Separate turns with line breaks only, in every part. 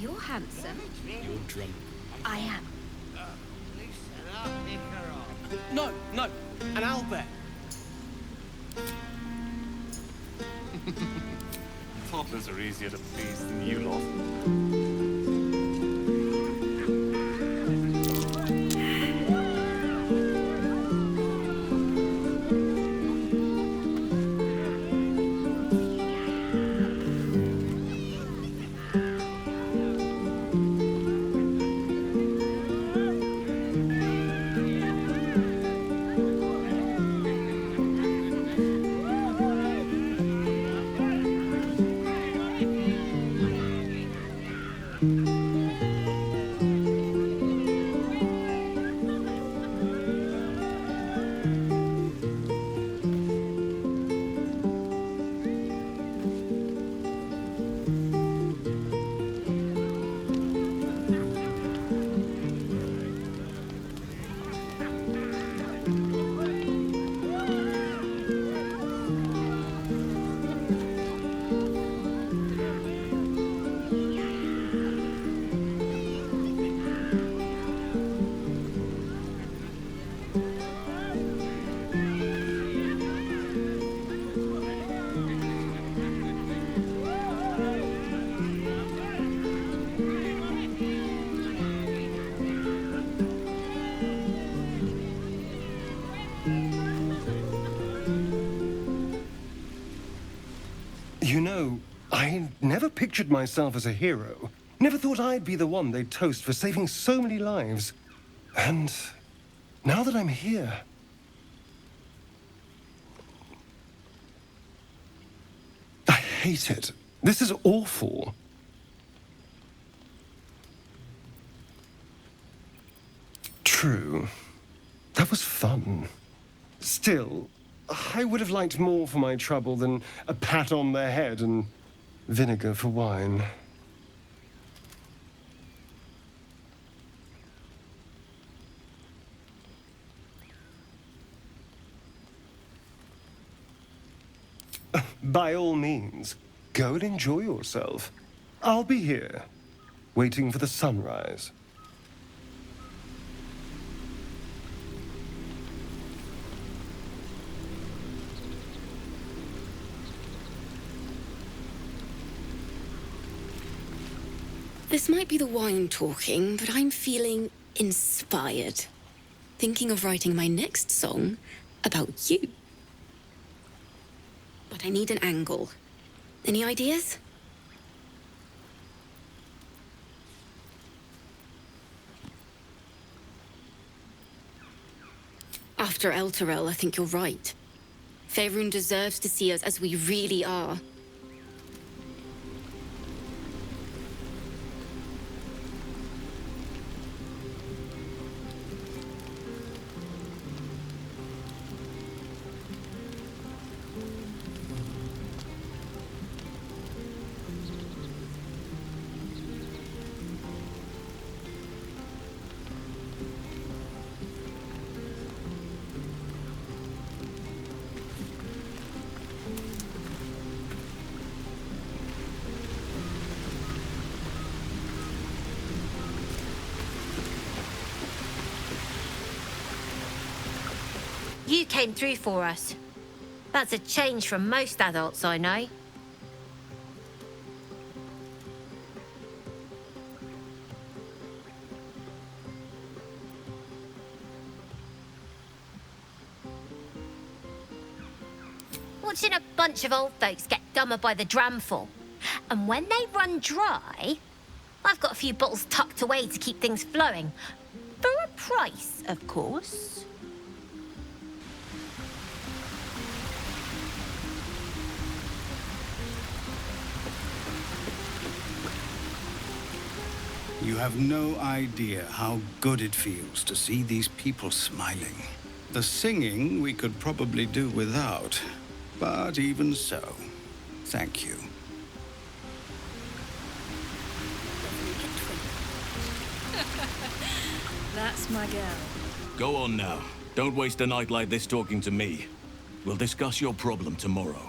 You're handsome.
You're drunk.
I am.
No, no, an owlbear.
Toddlers are easier to please than you lot.
You know, I never pictured myself as a hero. Never thought I'd be the one they'd toast for saving so many lives. And now that I'm here... I hate it. This is awful. True. That was fun. Still, I would have liked more for my trouble than a pat on the head and vinegar for wine. By all means, go and enjoy yourself. I'll be here, waiting for the sunrise.
This might be the wine talking, but I'm feeling inspired. Thinking of writing my next song about you. But I need an angle. Any ideas? After Elturel, I think you're right. Faerun deserves to see us as we really are.
You came through for us. That's a change from most adults I know. Watching a bunch of old folks get dumber by the dramful. And when they run dry, I've got a few bottles tucked away to keep things flowing. For a price, of course.
You have no idea how good it feels to see these people smiling. The singing we could probably do without, but even so, thank you.
That's my girl.
Go on now. Don't waste a night like this talking to me. We'll discuss your problem tomorrow.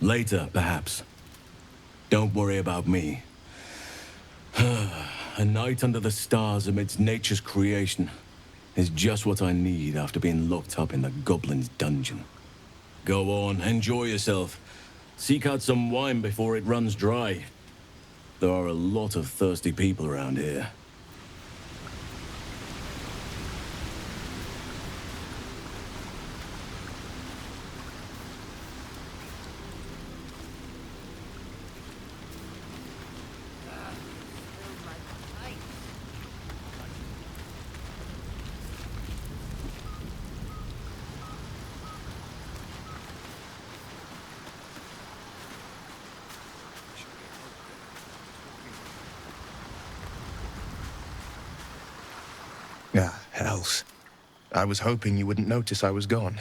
Later, perhaps. Don't worry about me. A night under the stars amidst nature's creation is just what I need after being locked up in the goblin's dungeon. Go on, enjoy yourself. Seek out some wine before it runs dry. There are a lot of thirsty people around here.
Ah, hells. I was hoping you wouldn't notice I was gone.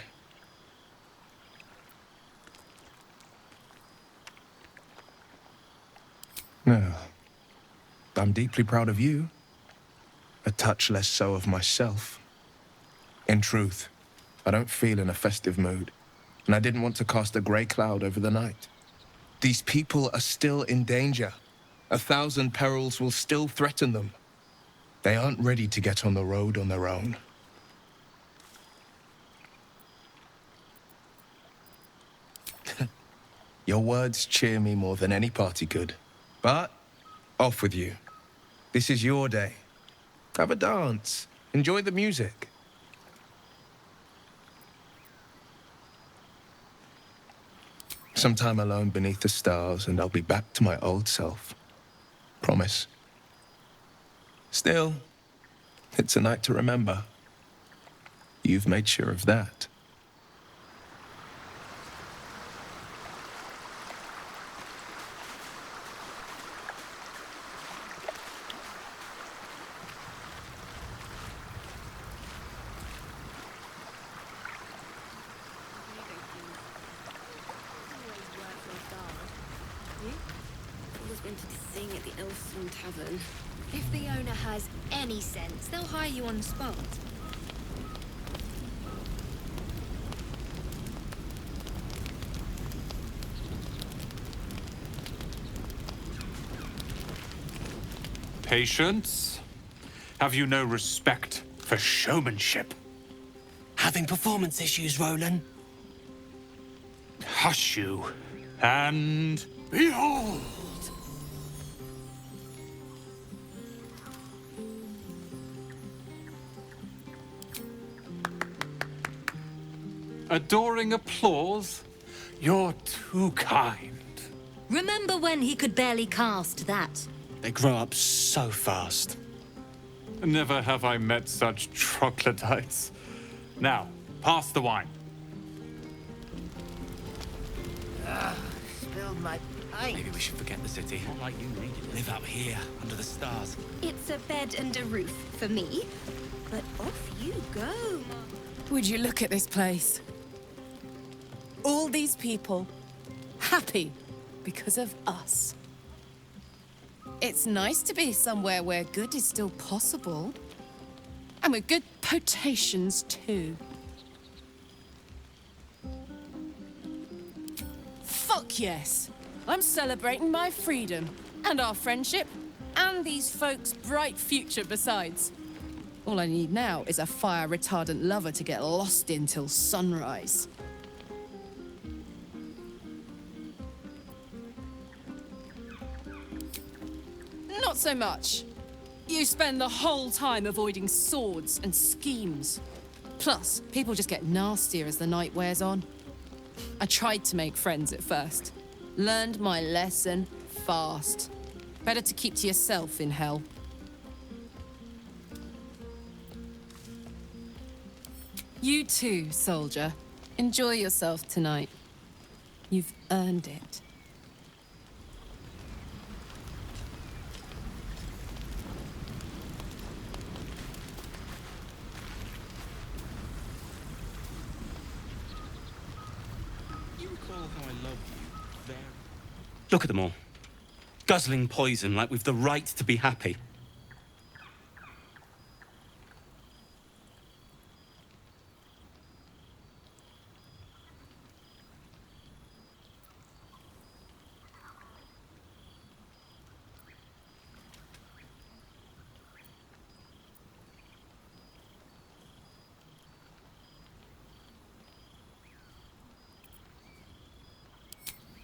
No. I'm deeply proud of you. A touch less so of myself. In truth, I don't feel in a festive mood, and I didn't want to cast a grey cloud over the night. These people are still in danger. 1,000 perils will still threaten them. They aren't ready to get on the road on their own. Your words cheer me more than any party could. But, off with you. This is your day. Have a dance. Enjoy the music. Some time alone beneath the stars, and I'll be back to my old self. Promise. Still, it's a night to remember. You've made sure of that.
Always wanted to sing at the Elfstone Tavern.
If the owner has any sense, they'll hire you on the spot.
Patience? Have you no respect for showmanship?
Having performance issues, Roland?
Hush you, and behold! Adoring applause? You're too kind.
Remember when he could barely cast that?
They grow up so fast.
Never have I met such troglodytes. Now, pass the wine.
Spilled my pint. Maybe we should forget the city. Not like you needed it. Live out here, under the stars.
It's a bed and a roof for me, but off you go.
Would you look at this place? All these people, happy because of us. It's nice to be somewhere where good is still possible. And with good potations, too. Fuck yes! I'm celebrating my freedom, and our friendship, and these folks' bright future besides. All I need now is a fire-retardant lover to get lost in till sunrise. Not so much. You spend the whole time avoiding swords and schemes. Plus, people just get nastier as the night wears on. I tried to make friends at first. Learned my lesson fast. Better to keep to yourself in hell. You too, soldier. Enjoy yourself tonight. You've earned it.
You recall how I love you very... Look at them all. Guzzling poison like we've the right to be happy.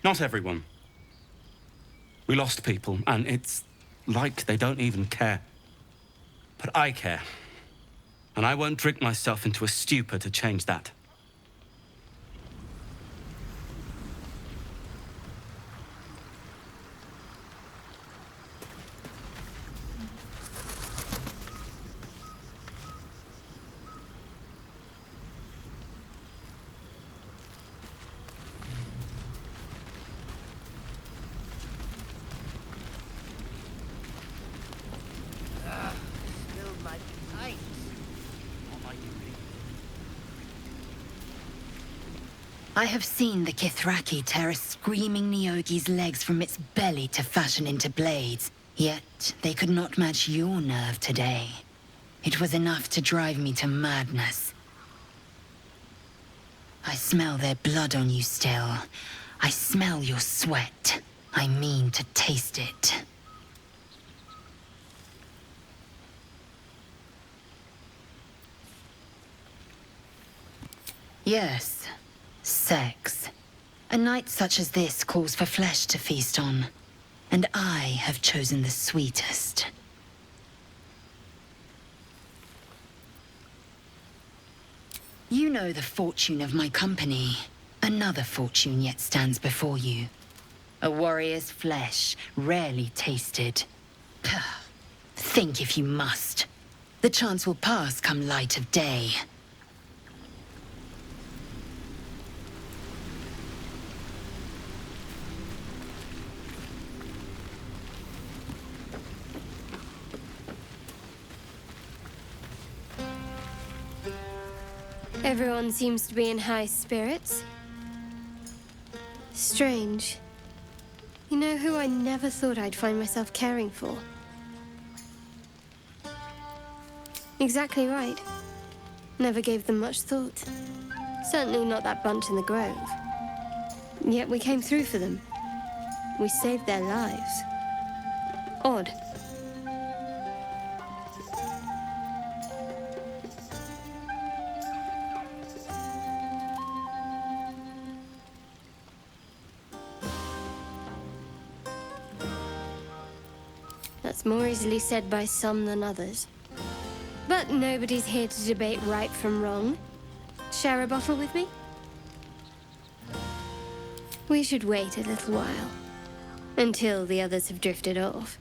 Not everyone. We lost people, and it's like they don't even care. But I care. And I won't drink myself into a stupor to change that.
I have seen the Kithraki tear a screaming Nyogi's legs from its belly to fashion into blades, yet they could not match your nerve today. It was enough to drive me to madness. I smell their blood on you still. I smell your sweat. I mean to taste it. Yes. Sex. A night such as this calls for flesh to feast on, and I have chosen the sweetest. You know the fortune of my company. Another fortune yet stands before you. A warrior's flesh, rarely tasted. Think if you must. The chance will pass come light of day.
Everyone seems to be in high spirits. Strange. You know who I never thought I'd find myself caring for? Exactly right. Never gave them much thought. Certainly not that bunch in the grove. Yet we came through for them. We saved their lives. Odd. That's more easily said by some than others. But nobody's here to debate right from wrong. Share a bottle with me? We should wait a little while. Until the others have drifted off.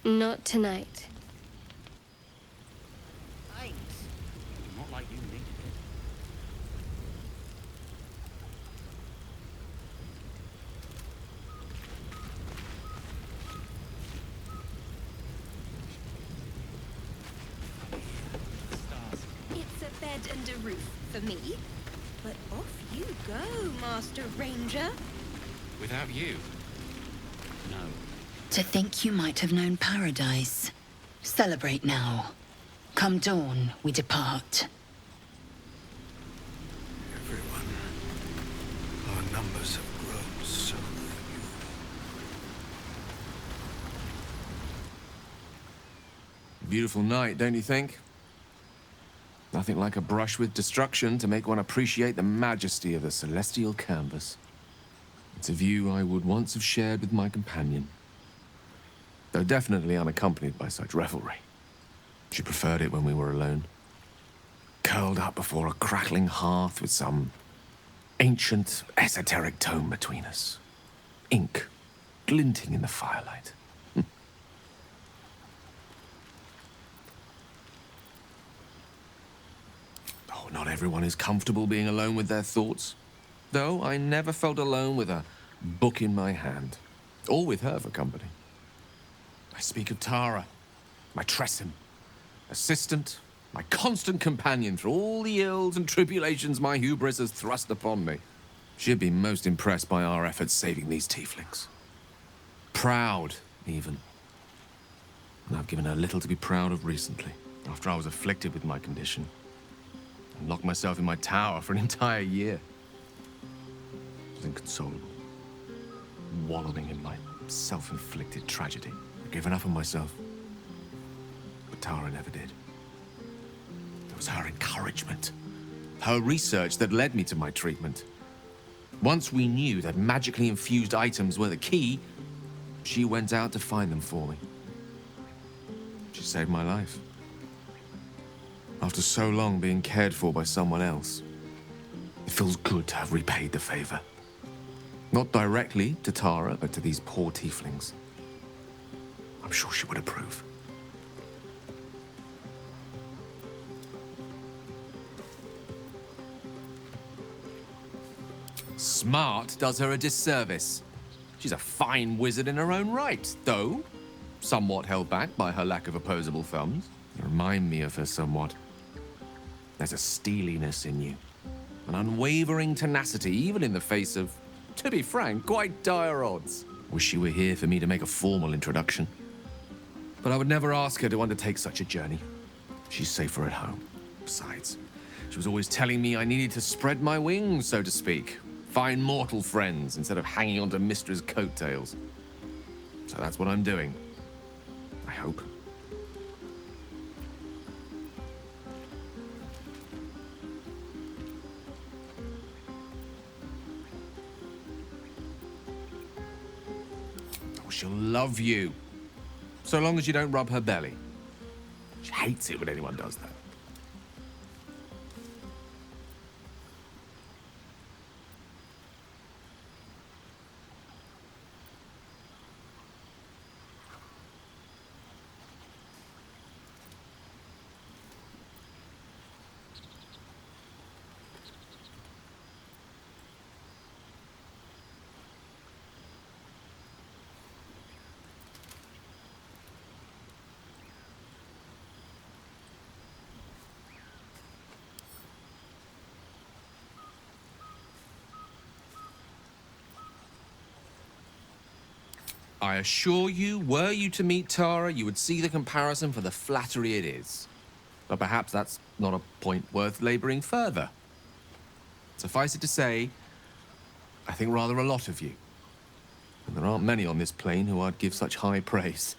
Not tonight.
Not like you needed it.
It's a bed and a roof for me. But off you go, Master Ranger.
Without you? No.
To think you might have known paradise. Celebrate now. Come dawn, we depart.
Everyone, our numbers have grown so few.
Beautiful night, don't you think? Nothing like a brush with destruction to make one appreciate the majesty of the celestial canvas. It's a view I would once have shared with my companion. Though definitely unaccompanied by such revelry. She preferred it when we were alone. Curled up before a crackling hearth with some ancient, esoteric tome between us. Ink glinting in the firelight. Oh, not everyone is comfortable being alone with their thoughts. Though I never felt alone with a book in my hand. Or with her for company. I speak of Tara, my Tressim, assistant, my constant companion through all the ills and tribulations my hubris has thrust upon me. She'd be most impressed by our efforts saving these tieflings. Proud, even. And I've given her little to be proud of recently.
After I was afflicted with my condition, and locked myself in my tower for an entire year. I was inconsolable, wallowing in my self-inflicted tragedy. I'd given up on myself, but Tara never did. It was her encouragement, her research that led me to my treatment. Once we knew that magically infused items were the key, she went out to find them for me. She saved my life. After so long being cared for by someone else, it feels good to have repaid the favor. Not directly to Tara, but to these poor tieflings. I'm sure she would approve. Smart does her a disservice. She's a fine wizard in her own right, though somewhat held back by her lack of opposable thumbs. You remind me of her somewhat. There's a steeliness in you, an unwavering tenacity, even in the face of, to be frank, quite dire odds. Wish she were here for me to make a formal introduction. But I would never ask her to undertake such a journey. She's safer at home. Besides, she was always telling me I needed to spread my wings, so to speak. Find mortal friends instead of hanging onto Mistra's coattails. So that's what I'm doing. I hope. Oh, she'll love you. So long as you don't rub her belly. She hates it when anyone does that. I assure you, were you to meet Tara, you would see the comparison for the flattery it is. But perhaps that's not a point worth laboring further. Suffice it to say, I think rather a lot of you. And there aren't many on this plane who I'd give such high praise.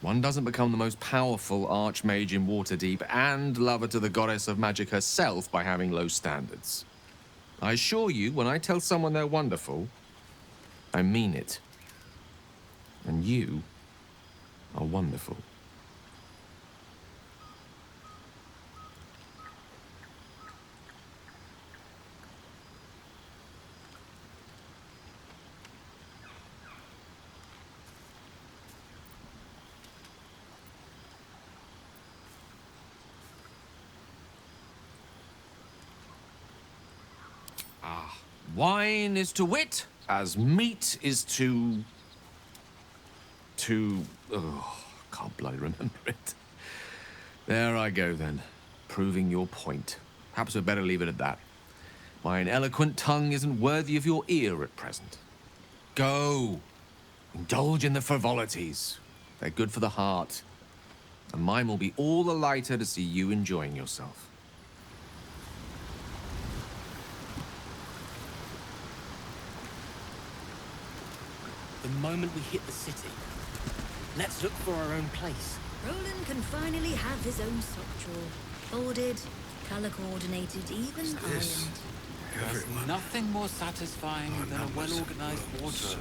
One doesn't become the most powerful archmage in Waterdeep and lover to the goddess of magic herself by having low standards. I assure you, when I tell someone they're wonderful, I mean it. And you are wonderful. Wine is to wit as meat is to... Oh, can't bloody remember it. There I go then, proving your point. Perhaps we'd better leave it at that. Mine eloquent tongue isn't worthy of your ear at present. Go, indulge in the frivolities. They're good for the heart. And mine will be all the lighter to see you enjoying yourself.
The moment we hit the city, let's look for our own place.
Roland can finally have his own sock drawer. Folded, color-coordinated, even ironed.
There's nothing more satisfying than a well-organized wardrobe.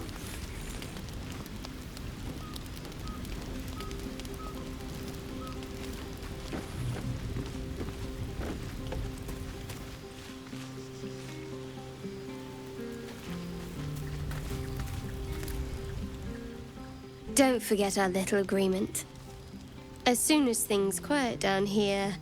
Don't forget our little agreement. As soon as things quiet down here,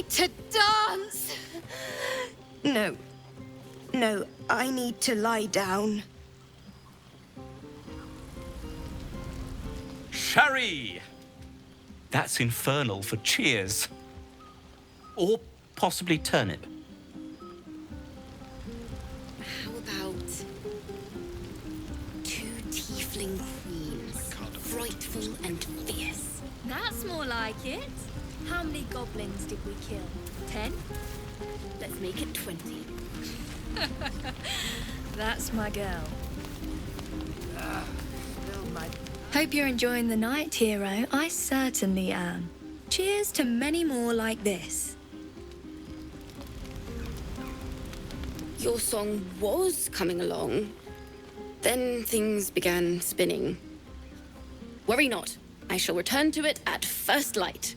need to dance! No. No, I need to lie down.
Sherry! That's infernal for cheers. Or possibly turnip.
How about 2 tiefling queens, frightful and fierce?
That's more like it. How many goblins did we kill? 10?
Let's make it 20.
That's my girl. Hope you're enjoying the night, hero. I certainly am. Cheers to many more like this.
Your song was coming along. Then things began spinning. Worry not. I shall return to it at first light.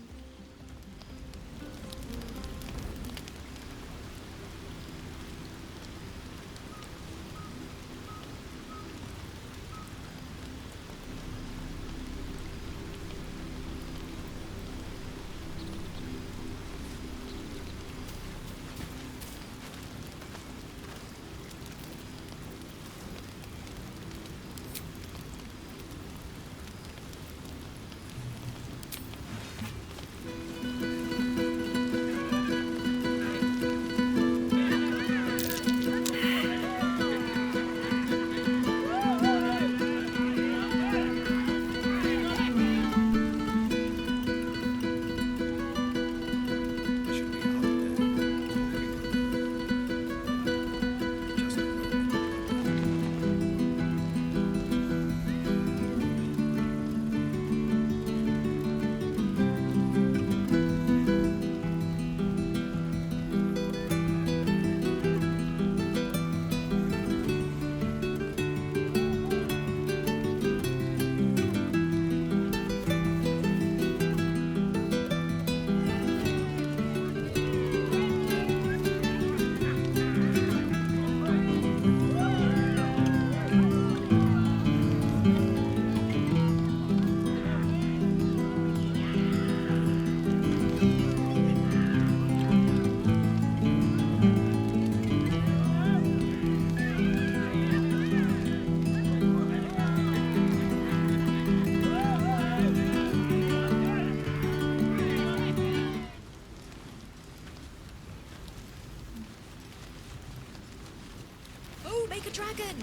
Oh, make a dragon!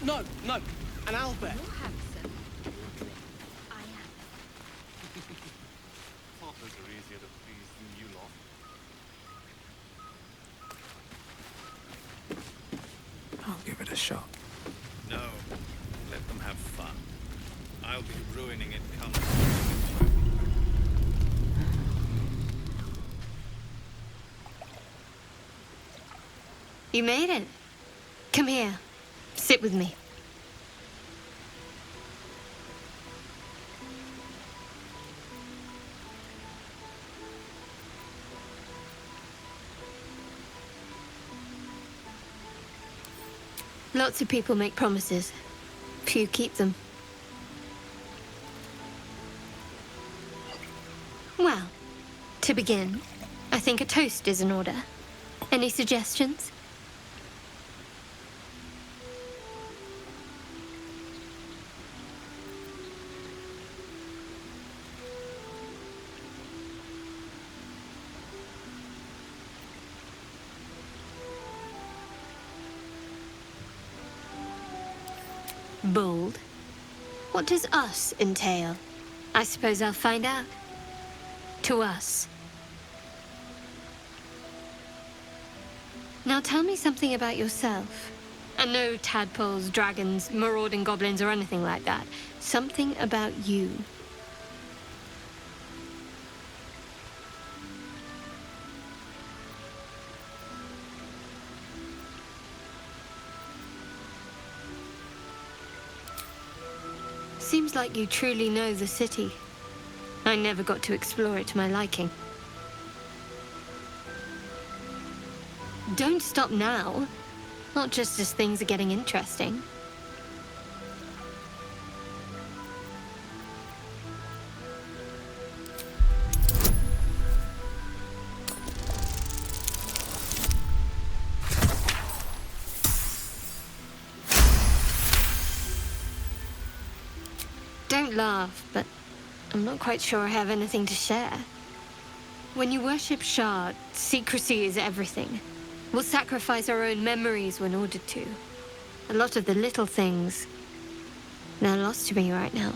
No, no, an owlbear.
You're handsome. I am.
Poppers are easier to please than you lot.
I'll give it a shot.
No, let them have fun. I'll be ruining it come.
You made it. Come here. Sit with me. Lots of people make promises. Few keep them. Well, to begin, I think a toast is in order. Any suggestions? Bold. What does us entail? I suppose I'll find out. To us. Now tell me something about yourself. And no tadpoles, dragons, marauding goblins, or anything like that. Something about you. Seems like you truly know the city. I never got to explore it to my liking. Don't stop now. Not just as things are getting interesting. Don't laugh, but I'm not quite sure I have anything to share. When you worship Shard, secrecy is everything. We'll sacrifice our own memories when ordered to. A lot of the little things, they're lost to me right now.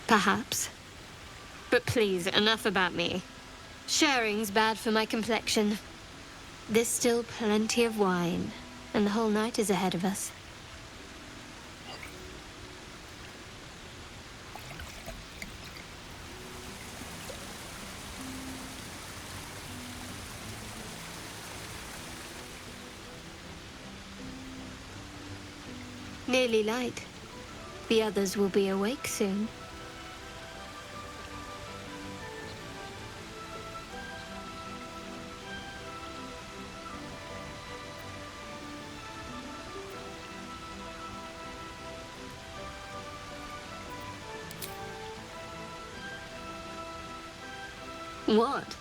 Perhaps. But please, enough about me. Sharing's bad for my complexion. There's still plenty of wine, and the whole night is ahead of us. Nearly light. The others will be awake soon. What?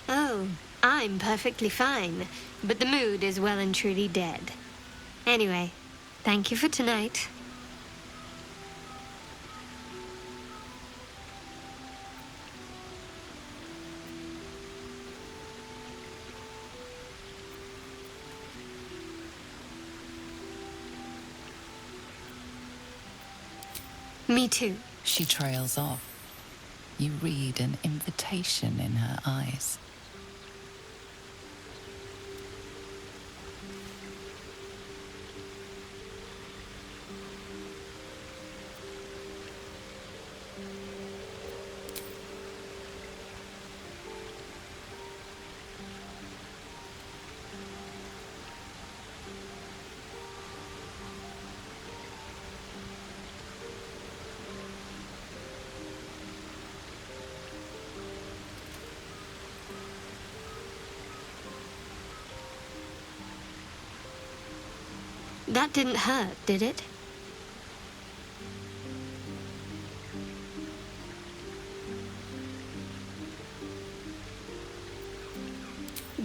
Oh, I'm perfectly fine, but the mood is well and truly dead. Anyway, thank you for tonight. Me too.
She trails off. You read an invitation in her eyes.
That didn't hurt, did it?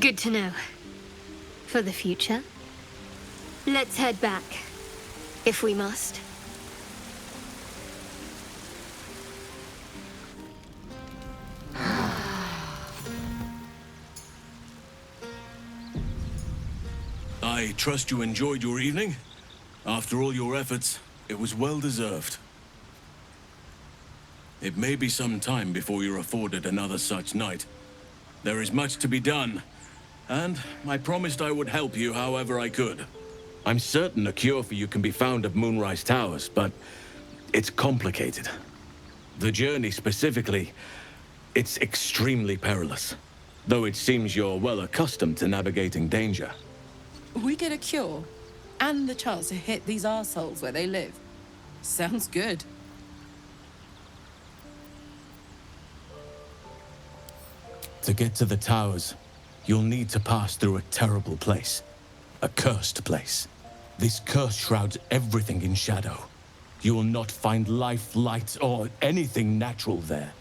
Good to know. For the future. Let's head back, if we must.
I trust you enjoyed your evening. After all your efforts, it was well deserved. It may be some time before you're afforded another such night. There is much to be done, and I promised I would help you however I could. I'm certain a cure for you can be found at Moonrise Towers, but it's complicated. The journey specifically, it's extremely perilous, though it seems you're well accustomed to navigating danger.
We get a cure, and the chance to hit these arseholes where they live. Sounds good.
To get to the towers, you'll need to pass through a terrible place. A cursed place. This curse shrouds everything in shadow. You will not find life, light, or anything natural there.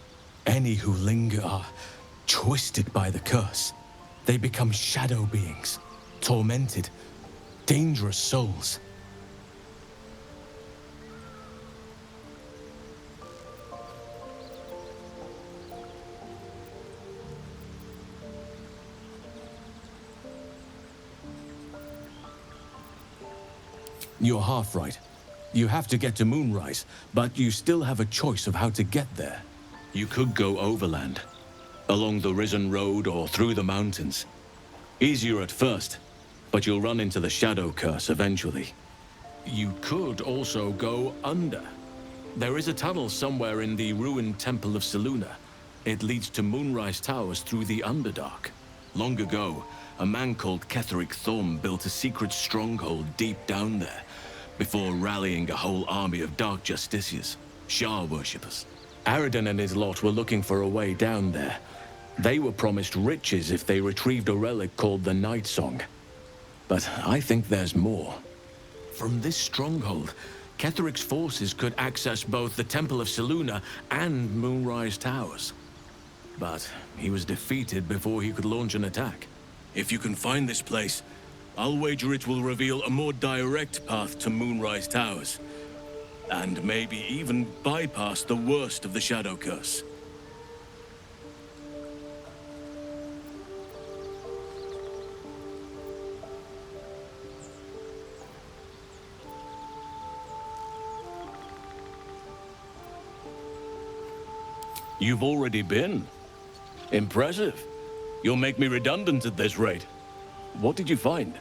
Any who linger are twisted by the curse. They become shadow beings, tormented, dangerous souls. You're half right. You have to get to Moonrise, but you still have a choice of how to get there. You could go overland, along the Risen Road or through the mountains. Easier at first, but you'll run into the Shadow Curse eventually. You could also go under. There is a tunnel somewhere in the ruined Temple of Selûne. It leads to Moonrise Towers through the Underdark. Long ago, a man called Ketheric Thorm built a secret stronghold deep down there, before rallying a whole army of Dark Justiciars, Shah worshippers. Aradin and his lot were looking for a way down there. They were promised riches if they retrieved a relic called the Night Song. But I think there's more. From this stronghold, Ketheric's forces could access both the Temple of Selûne and Moonrise Towers. But he was defeated before he could launch an attack. If you can find this place, I'll wager it will reveal a more direct path to Moonrise Towers. And maybe even bypass the worst of the Shadow Curse. You've already been. Impressive. You'll make me redundant at this rate. What did you find?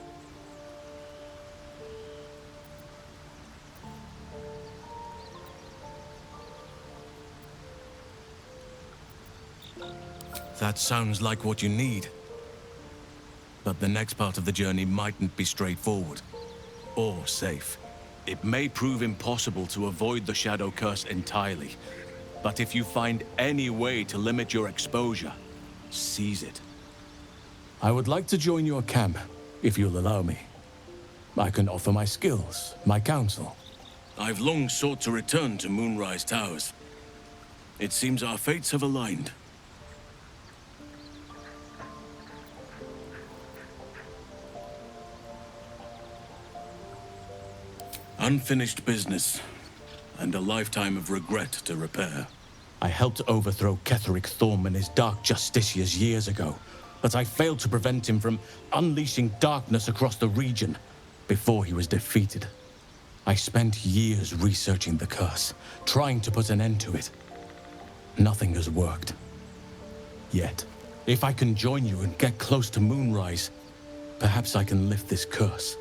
That sounds like what you need. But the next part of the journey mightn't be straightforward. Or safe. It may prove impossible to avoid the Shadow Curse entirely. But if you find any way to limit your exposure, seize it. I would like to join your camp, if you'll allow me. I can offer my skills, my counsel. I've long sought to return to Moonrise Towers. It seems our fates have aligned. Unfinished business, and a lifetime of regret to repair. I helped overthrow Ketheric Thorm and his Dark Justiciars years ago, but I failed to prevent him from unleashing darkness across the region before he was defeated. I spent years researching the curse, trying to put an end to it. Nothing has worked. Yet, if I can join you and get close to Moonrise, perhaps I can lift this curse.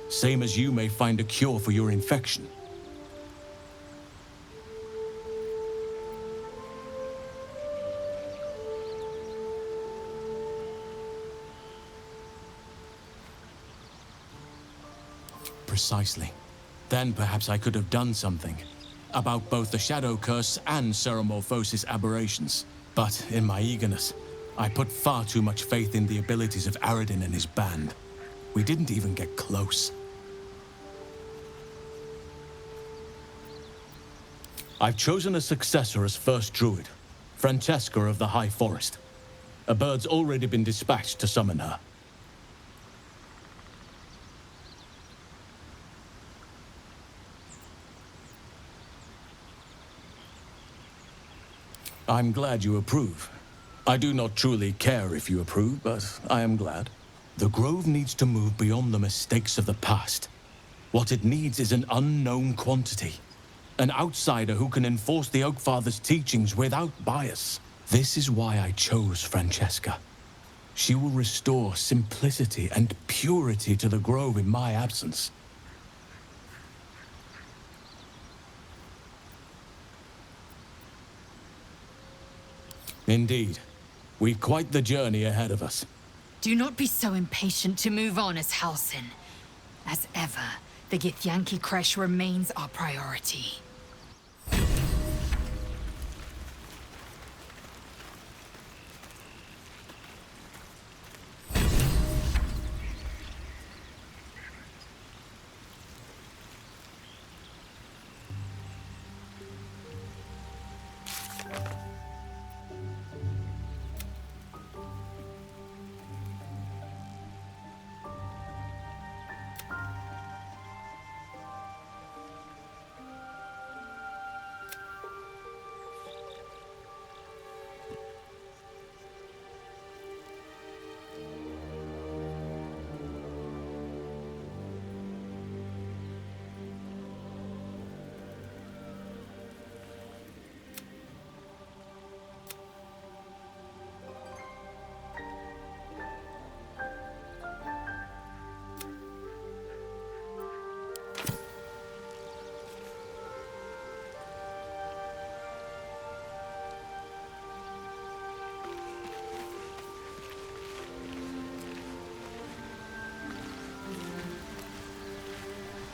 Same as you may find a cure for your infection. Precisely. Then perhaps I could have done something about both the Shadow Curse and Ceremorphosis aberrations. But in my eagerness, I put far too much faith in the abilities of Aradin and his band. We didn't even get close. I've chosen a successor as first Druid, Francesca of the High Forest. A bird's already been dispatched to summon her. I'm glad you approve. I do not truly care if you approve, but I am glad. The Grove needs to move beyond the mistakes of the past. What it needs is an unknown quantity. An outsider who can enforce the Oakfather's teachings without bias. This is why I chose Francesca. She will restore simplicity and purity to the Grove in my absence. Indeed. We've quite the journey ahead of us.
Do not be so impatient to move on as Halsin. As ever, the Githyanki Kresh remains our priority.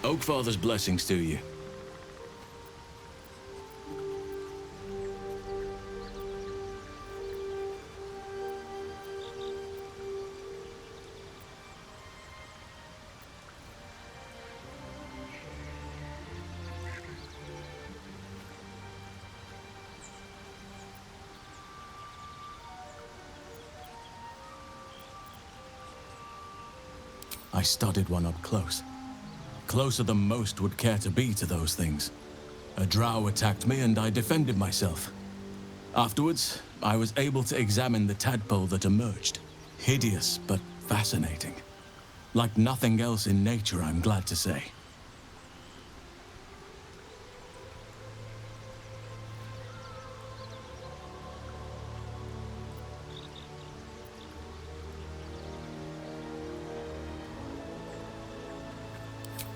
Oakfather's blessings to you. I studied one up close. Closer than most would care to be to those things. A drow attacked me and I defended myself. Afterwards, I was able to examine the tadpole that emerged. Hideous, but fascinating. Like nothing else in nature, I'm glad to say.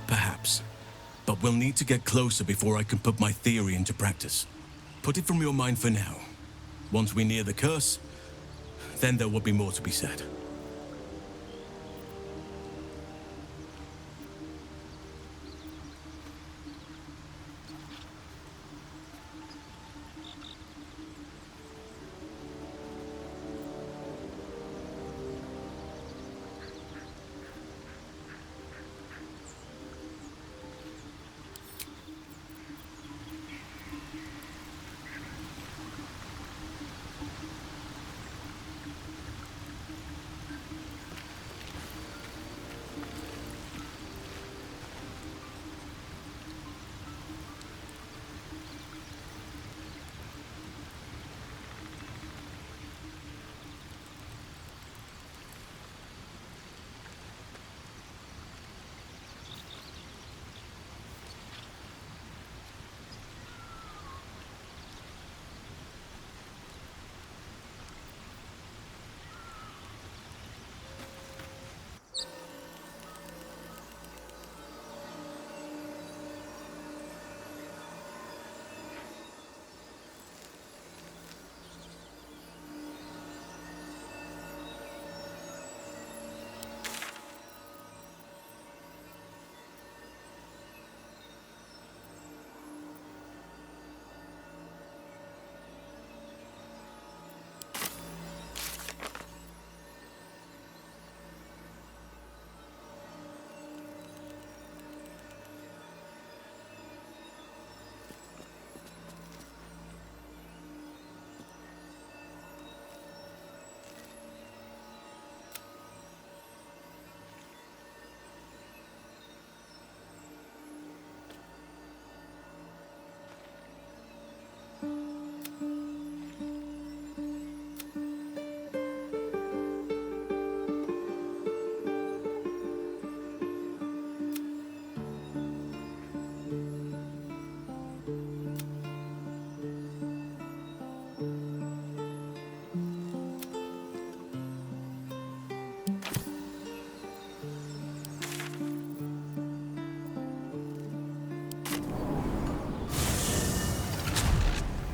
Perhaps. But we'll need to get closer before I can put my theory into practice. Put it from your mind for now. Once we near the curse, then there will be more to be said.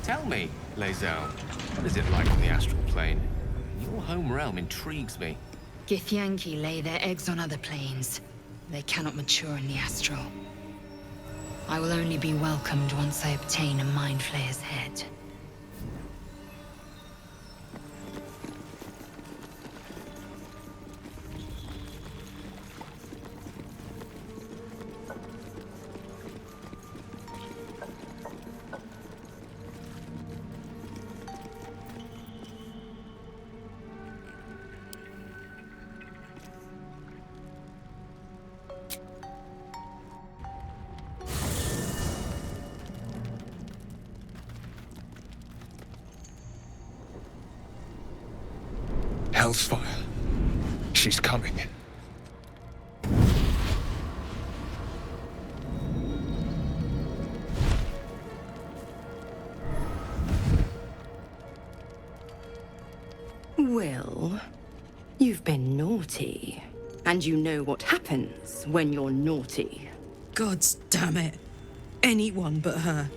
Tell me, Lae'zel, what is it like on the astral plane? Your home realm intrigues me.
Githyanki lay their eggs on other planes. They cannot mature in the astral. I will only be welcomed once I obtain a Mind Flayer's head.
Hellsfire. She's coming.
Wyll, you've been naughty. And you know what happens when you're naughty.
Gods damn it. Anyone but her.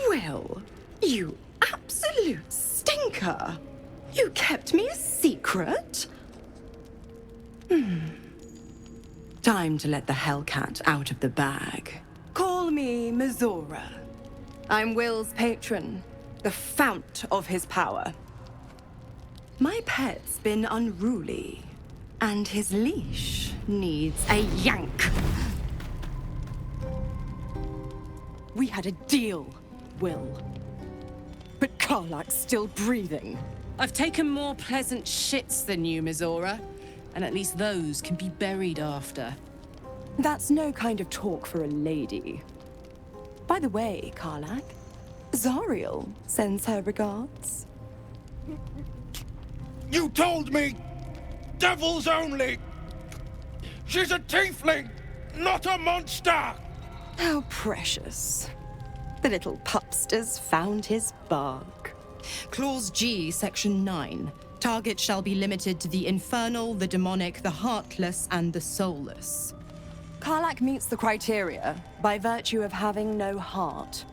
Wyll, you absolute stinker. You kept me a secret? Time to let the Hellcat out of the bag. Call me Mizora. I'm Wyll's patron, the fount of his power. My pet's been unruly, and his leash needs a yank. We had a deal, Wyll. But Karlak's still breathing.
I've taken more pleasant shits than you, Mizora. And at least those can be buried after.
That's no kind of talk for a lady. By the way, Karlak, Zariel sends her regards.
You told me! Devils only! She's a tiefling, not a monster!
How precious. The little pupster's found his bark.
Clause G, Section 9. Target shall be limited to the infernal, the demonic, the heartless, and the soulless.
Karlak meets the criteria by virtue of having no heart.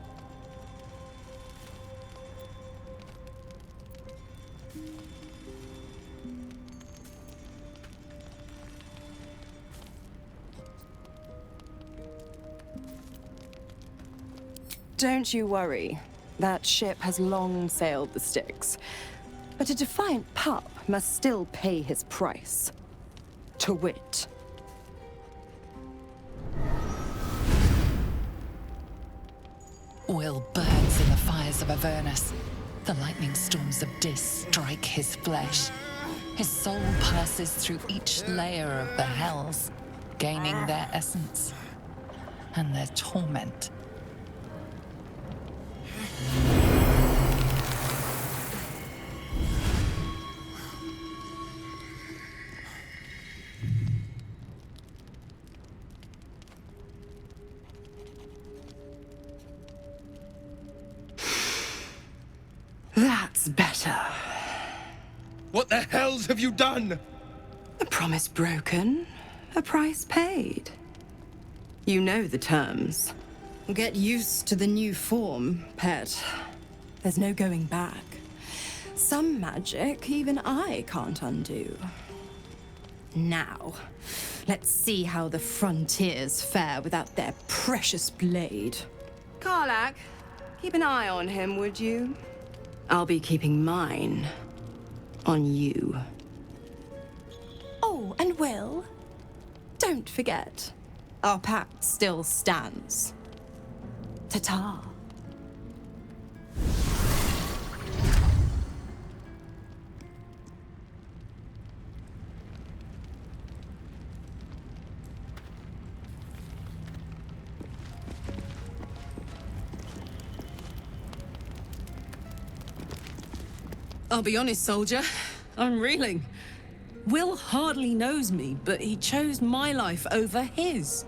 Don't you worry. That ship has long sailed the Styx. But a defiant pup must still pay his price. To wit.
Wyll burns in the fires of Avernus. The lightning storms of Dis strike his flesh. His soul passes through each layer of the hells, gaining their essence and their torment.
That's better.
What the hells have you done?
A promise broken, a price paid. You know the terms.
Get used to the new form, pet.
There's no going back. Some magic even I can't undo.
Now, let's see how the frontiers fare without their precious blade.
Karlak, keep an eye on him, would you? I'll be keeping mine on you.
Oh, and Wyll, don't forget, our pact still stands.
Ta-ta.
I'll be honest, soldier. I'm reeling. Wyll hardly knows me, but he chose my life over his.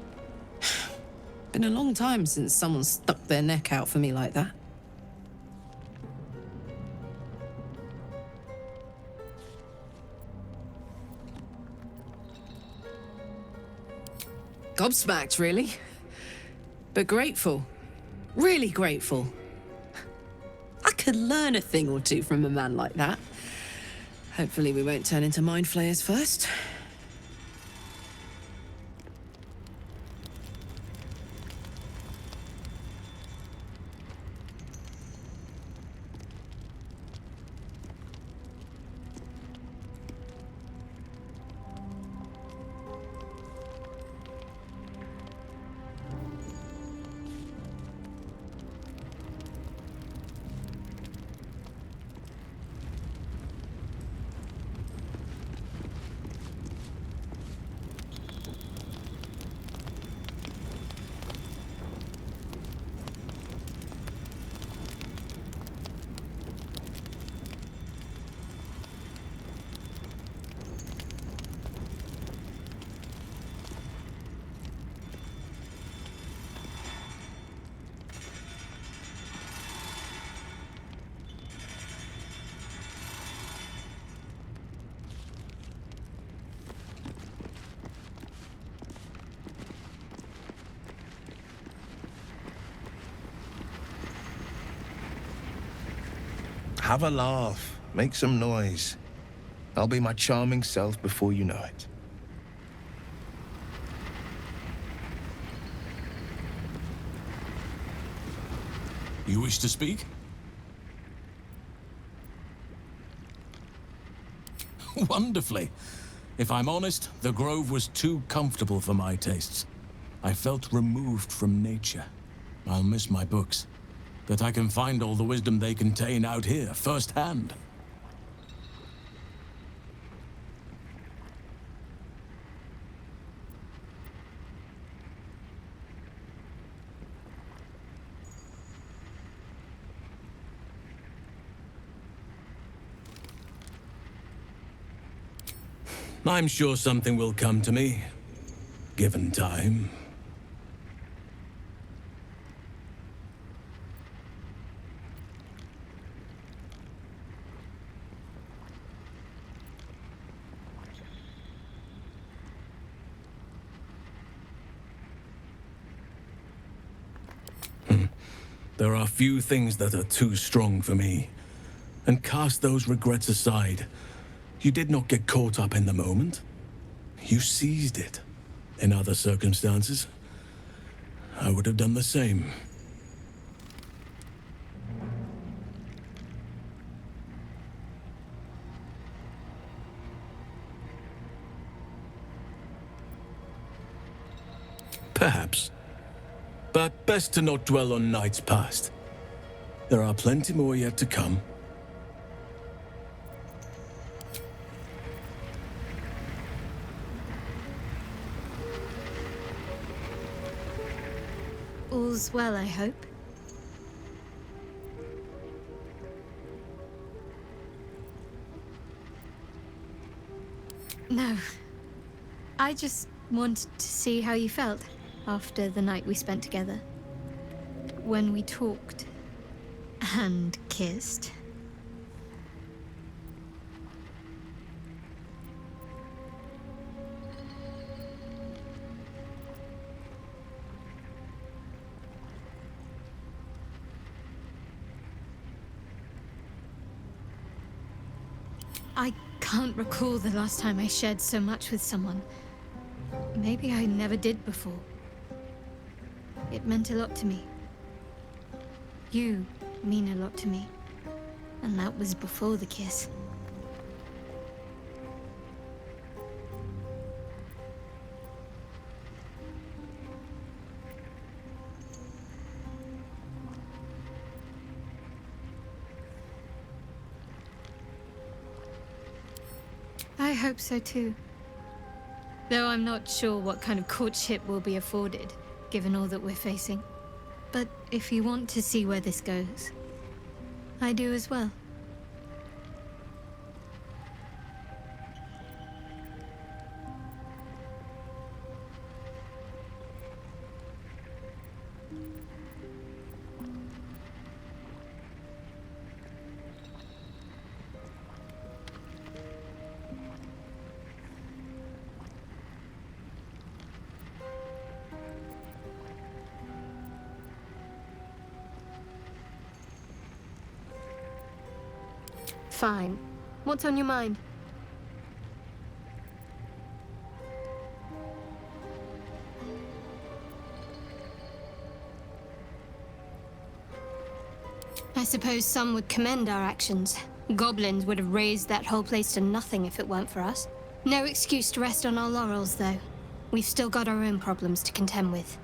Been a long time since someone stuck their neck out for me like that. Gobsmacked, really. But grateful. Really grateful. I could learn a thing or two from a man like that. Hopefully we won't turn into mind flayers first.
Have a laugh. Make some noise. I'll be my charming self before you know it.
You wish to speak? Wonderfully. If I'm honest, the grove was too comfortable for my tastes. I felt removed from nature. I'll miss my books. that I can find all the wisdom they contain out here firsthand. I'm sure something will come to me, given time. There are few things that are too strong for me. And cast those regrets aside. You did not get caught up in the moment. You seized it. In other circumstances, I would have done the same. Perhaps. But best to not dwell on nights past. There are plenty more yet to come.
All's well, I hope. No. I just wanted to see how you felt after the night we spent together. When we talked and kissed. I can't recall the last time I shared so much with someone. Maybe I never did before. It meant a lot to me. You mean a lot to me. And that was before the kiss. I hope so too. Though I'm not sure what kind of courtship will be afforded, given all that we're facing. But if you want to see where this goes, I do as well. Fine. What's on your mind? I suppose some would commend our actions. Goblins would have razed that whole place to nothing if it weren't for us. No excuse to rest on our laurels, though. We've still got our own problems to contend with.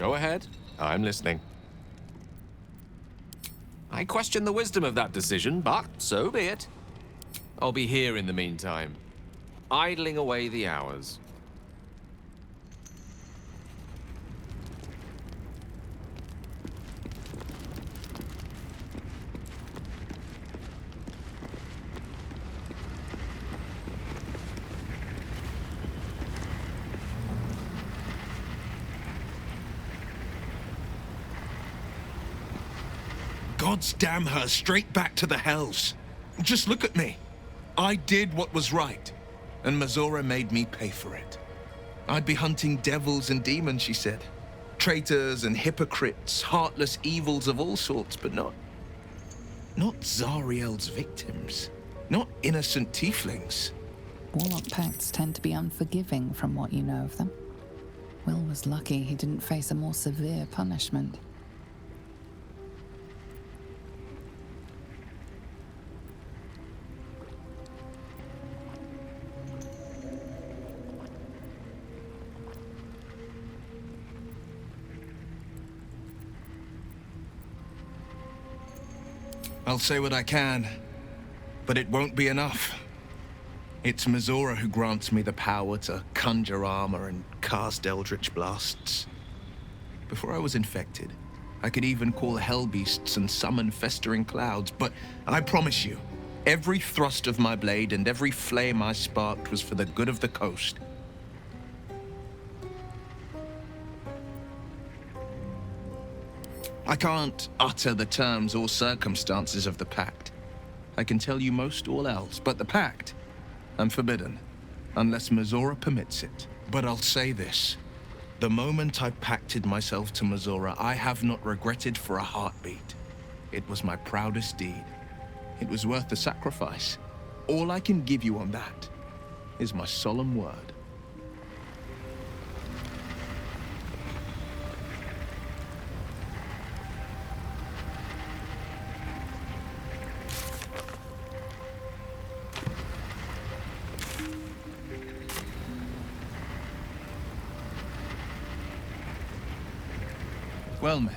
Go ahead. I'm listening. I question the wisdom of that decision, but so be it. I'll be here in the meantime, idling away the hours.
Gods damn her, straight back to the hells. Just look at me. I did what was right, and Mizora made me pay for it. I'd be hunting devils and demons, she said. Traitors and hypocrites, heartless evils of all sorts, but not Zariel's victims. Not innocent tieflings.
Warlock pacts tend to be unforgiving from what you know of them. Wyll was lucky he didn't face a more severe punishment.
I'll say what I can, but it won't be enough. It's Mizora who grants me the power to conjure armor and cast eldritch blasts. Before I was infected, I could even call hell beasts and summon festering clouds, but I promise you, every thrust of my blade and every flame I sparked was for the good of the coast. I can't utter the terms or circumstances of the pact. I can tell you most all else, but the pact, I'm forbidden, unless Mizora permits it. But I'll say this. The moment I pacted myself to Mizora, I have not regretted for a heartbeat. It was my proudest deed. It was worth the sacrifice. All I can give you on that is my solemn word. Well met.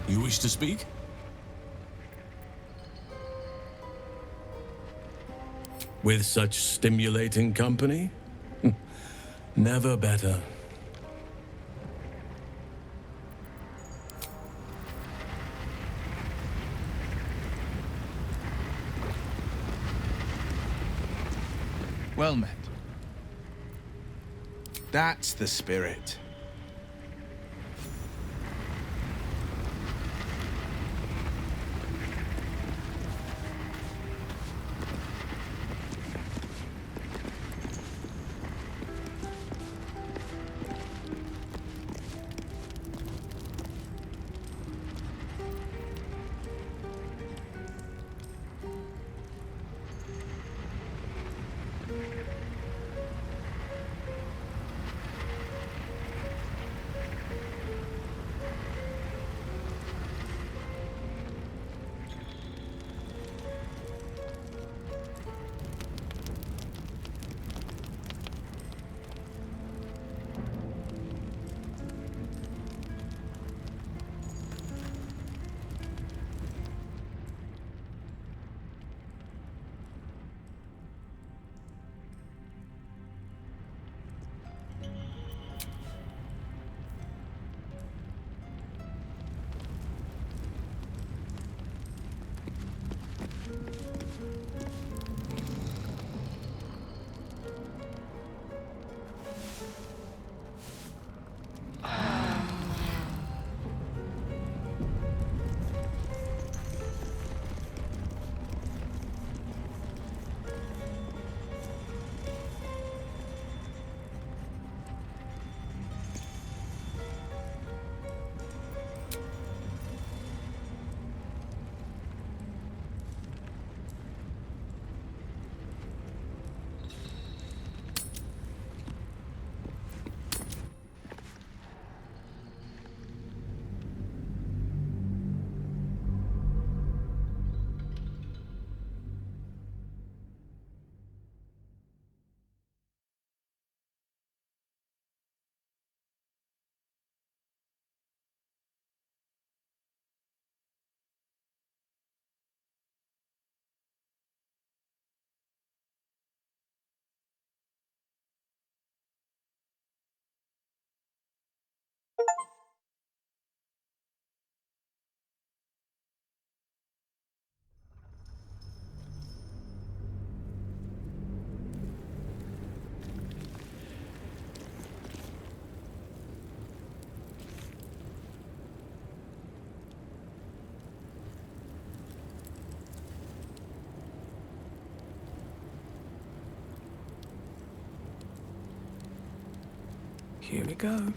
You wish to speak? With such stimulating company? Never better.
Well met. That's the spirit.
Here we go.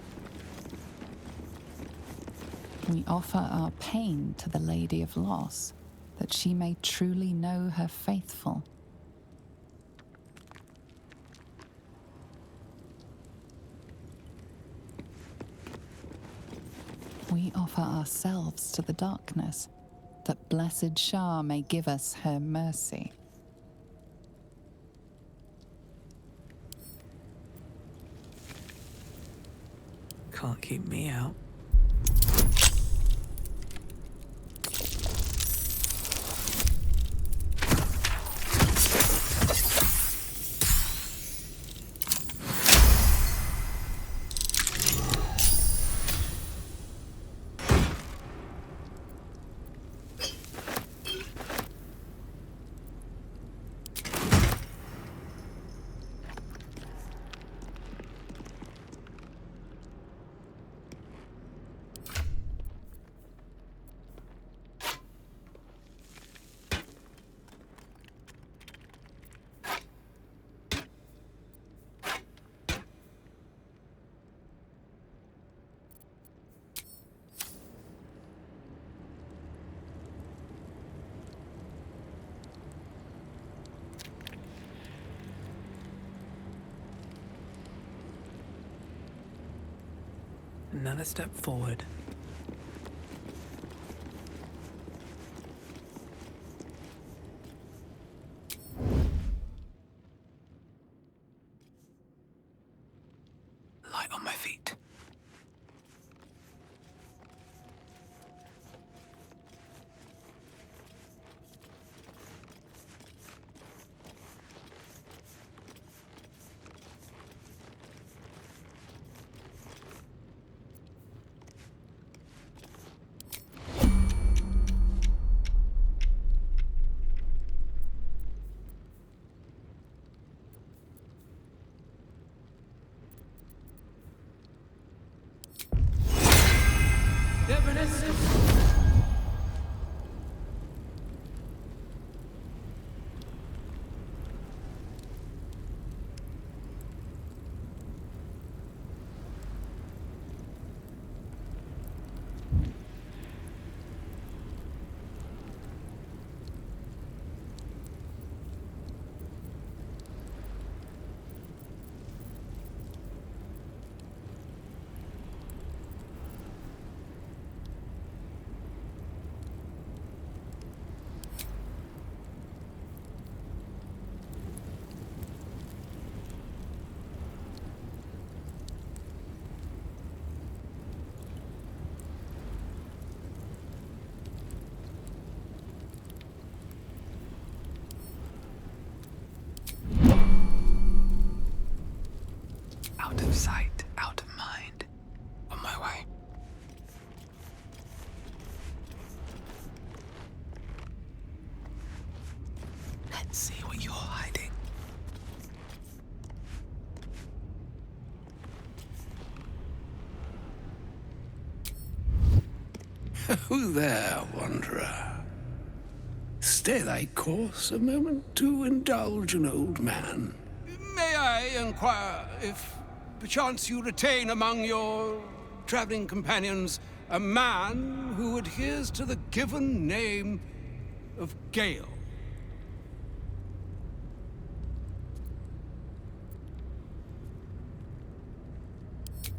We offer our pain to the Lady of Loss, that she may truly know her faithful. We offer ourselves to the darkness, that blessed Shah may give us her mercy.
Can't keep me out. Another step forward. Light on my feet. Out of sight, out of mind. On my way. Let's see what you're hiding.
Who there, wanderer? Stay thy course a moment to indulge an old man. May I inquire if perchance you retain among your traveling companions a man who adheres to the given name of Gale?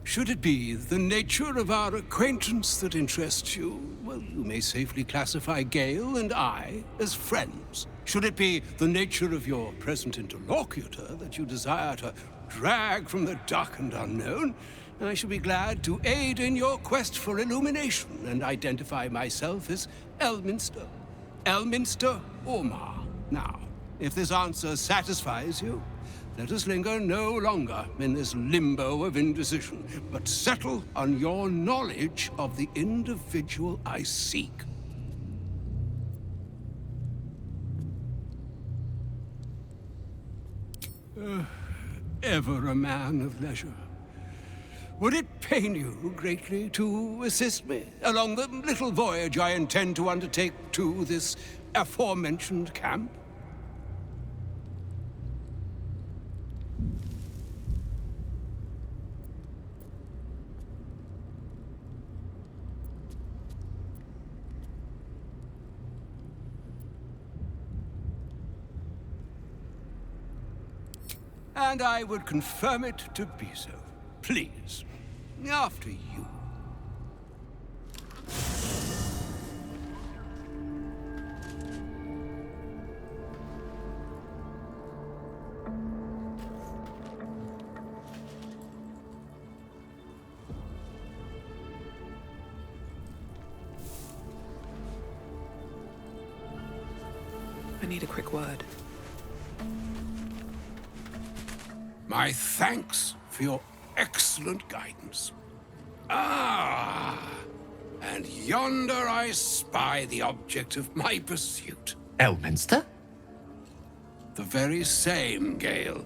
Should it be the nature of our acquaintance that interests you, well, you may safely classify Gale and I as friends. Should it be the nature of your present interlocutor that you desire to drag from the dark and unknown, I shall be glad to aid in your quest for illumination and identify myself as Elminster. Elminster Ormar. Now, if this answer satisfies you, let us linger no longer in this limbo of indecision, but settle on your knowledge of the individual I seek. Ever a man of leisure. Would it pain you greatly to assist me along the little voyage I intend to undertake to this aforementioned camp? and I would confirm it to be so. Please, after you.
I need a quick word.
My thanks for your excellent guidance. Ah, and yonder I spy the object of my pursuit.
Elminster?
The very same, Gale.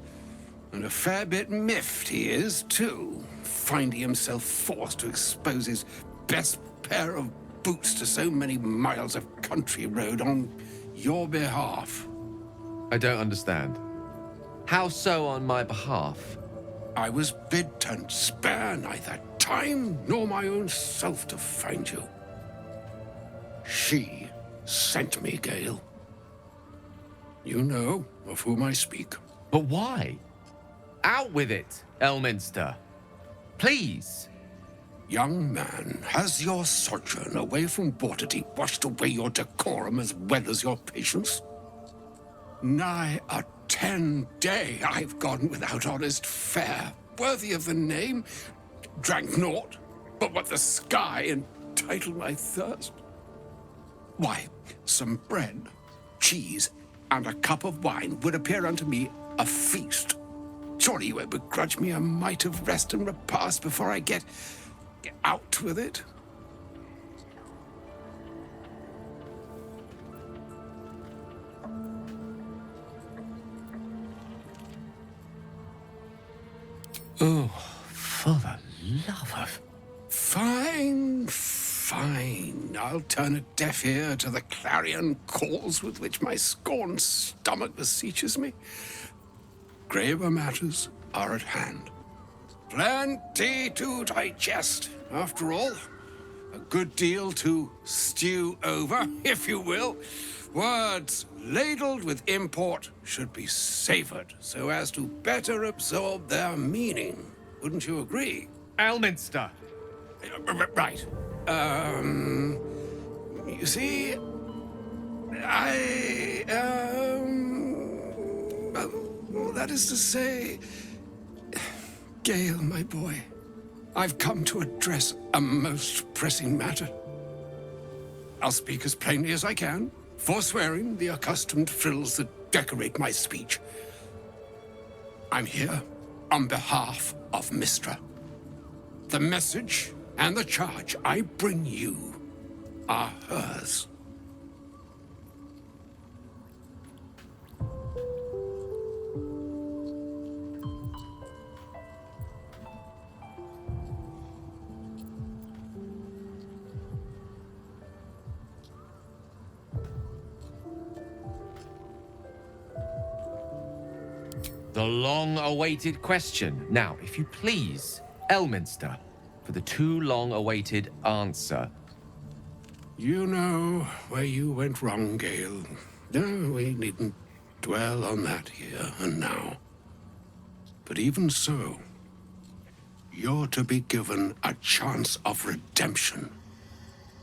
And a fair bit miffed he is, too, finding himself forced to expose his best pair of boots to so many miles of country road on your behalf.
I don't understand. How so on my behalf?
I was bid to spare neither time nor my own self to find you. She sent me, Gale. You know of whom I speak.
But why? Out with it, Elminster. Please.
Young man, has your sojourn away from Bortity washed away your decorum as well as your patience? Nigh a 10-day I've gone without honest fare, worthy of the name, drank naught but what the sky entitled my thirst. Why, some bread, cheese, and a cup of wine would appear unto me a feast. Surely you won't begrudge me a mite of rest and repast before I get out with it?
Oh, for the love of...
Fine, fine. I'll turn a deaf ear to the clarion calls with which my scorned stomach beseeches me. Graver matters are at hand. Plenty to digest, after all. A good deal to stew over, if you will. Words ladled with import should be savored so as to better absorb their meaning. Wouldn't you agree?
Elminster.
Right. You see, that is to say, Gale, my boy, I've come to address a most pressing matter. I'll speak as plainly as I can, forswearing the accustomed frills that decorate my speech. I'm here on behalf of Mystra. The message and the charge I bring you are hers.
The long-awaited question. Now, if you please, Elminster, for the too long-awaited answer.
You know where you went wrong, Gale. No, we needn't dwell on that here and now. But even so, you're to be given a chance of redemption.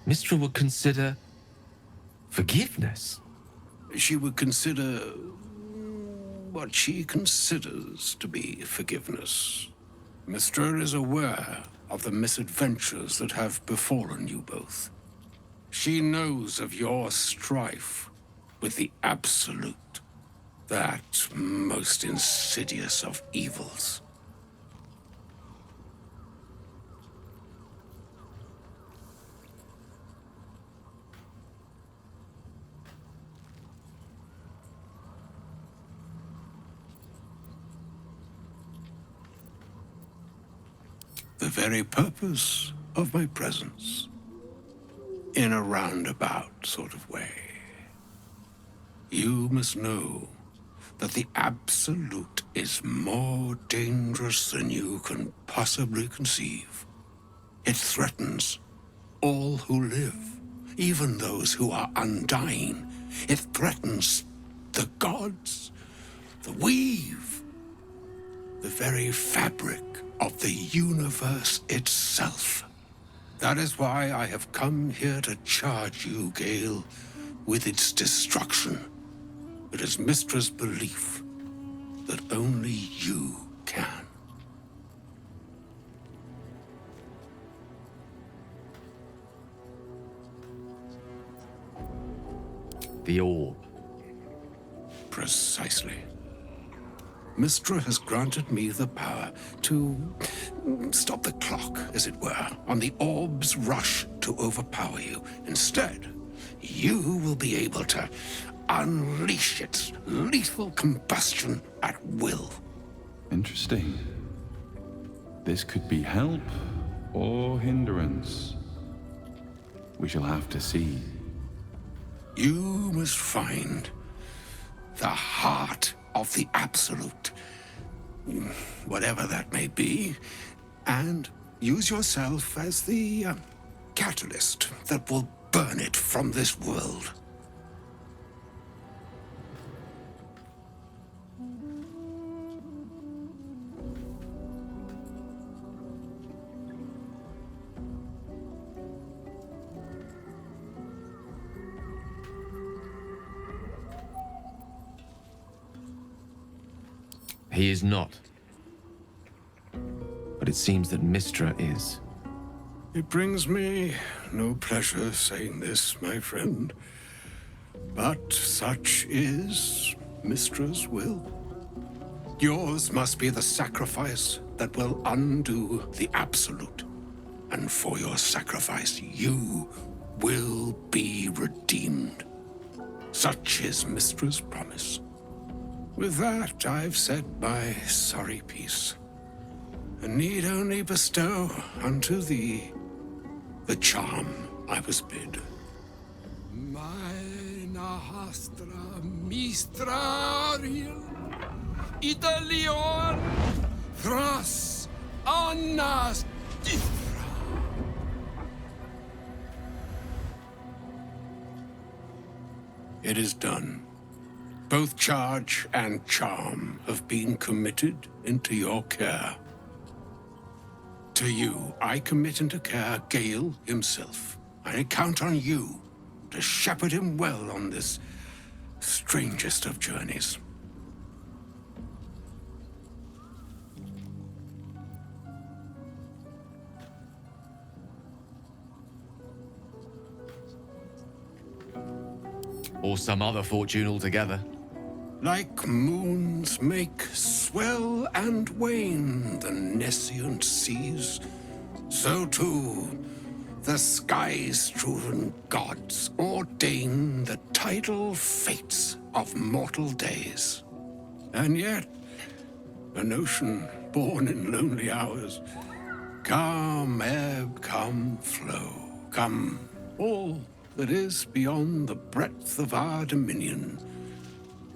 Mystra would consider forgiveness.
She would consider what she considers to be forgiveness. Mystra is aware of the misadventures that have befallen you both. She knows of your strife with the Absolute, that most insidious of evils. The very purpose of my presence, in a roundabout sort of way. You must know that the Absolute is more dangerous than you can possibly conceive. It threatens all who live, even those who are undying. It threatens the gods, the weave, the very fabric of the universe itself. That is why I have come here to charge you, Gale, with its destruction. It is Mystra's belief that only you can.
The orb.
Precisely. Mystra has granted me the power to stop the clock, as it were, on the orb's rush to overpower you. Instead, you will be able to unleash its lethal combustion at will.
Interesting. This could be help or hindrance. We shall have to see.
You must find the heart of the Absolute, whatever that may be, and use yourself as the catalyst that will burn it from this world.
He is not. But it seems that Mystra is.
It brings me no pleasure saying this, my friend, but such is Mystra's will. Yours must be the sacrifice that will undo the Absolute, and for your sacrifice, you will be redeemed. Such is Mystra's promise. With that, I've said my sorry piece, and need only bestow unto thee the charm I was bid.
Meine hastra mistrariel, Italion, thras annas difra.
It is done. Both charge and charm have been committed into your care. To you, I commit into care Gale himself. I count on you to shepherd him well on this strangest of journeys.
Or some other fortune altogether.
Like moons make swell and wane the nescient seas, so too the sky-strewn gods ordain the tidal fates of mortal days. And yet, an ocean born in lonely hours, come ebb, come flow, come all that is beyond the breadth of our dominion.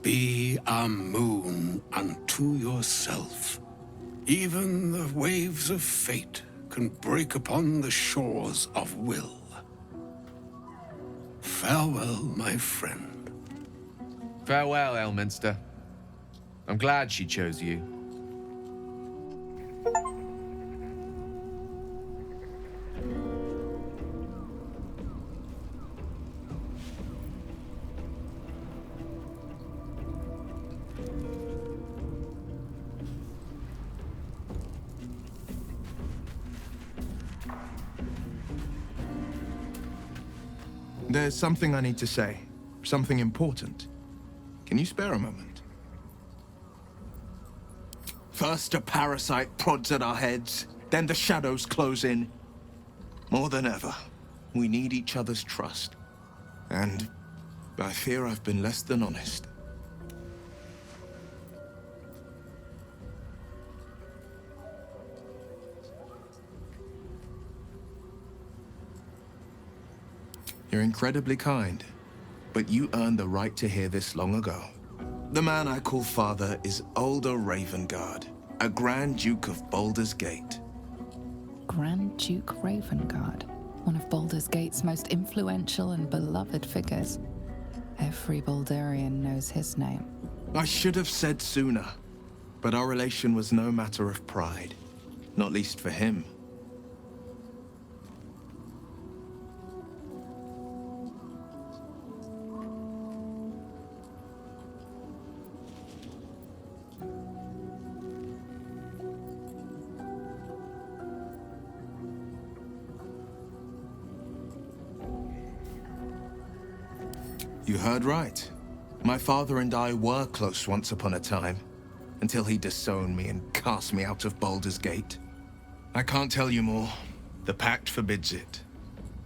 Be a moon unto yourself. Even the waves of fate can break upon the shores of Wyll. Farewell, my friend.
Farewell, Elminster. I'm glad she chose you.
There's something I need to say. Something important. Can you spare a moment? First a parasite prods at our heads, then the shadows close in. More than ever, we need each other's trust. And I fear I've been less than honest. You're incredibly kind, but you earned the right to hear this long ago. The man I call father is Baldur Ravengard, a Grand Duke of Baldur's Gate.
Grand Duke Ravengard, one of Baldur's Gate's most influential and beloved figures. Every Baldurian knows his name.
I should have said sooner. But our relation was no matter of pride, not least for him. You heard right. My father and I were close once upon a time, until he disowned me and cast me out of Baldur's Gate. I can't tell you more. The pact forbids it.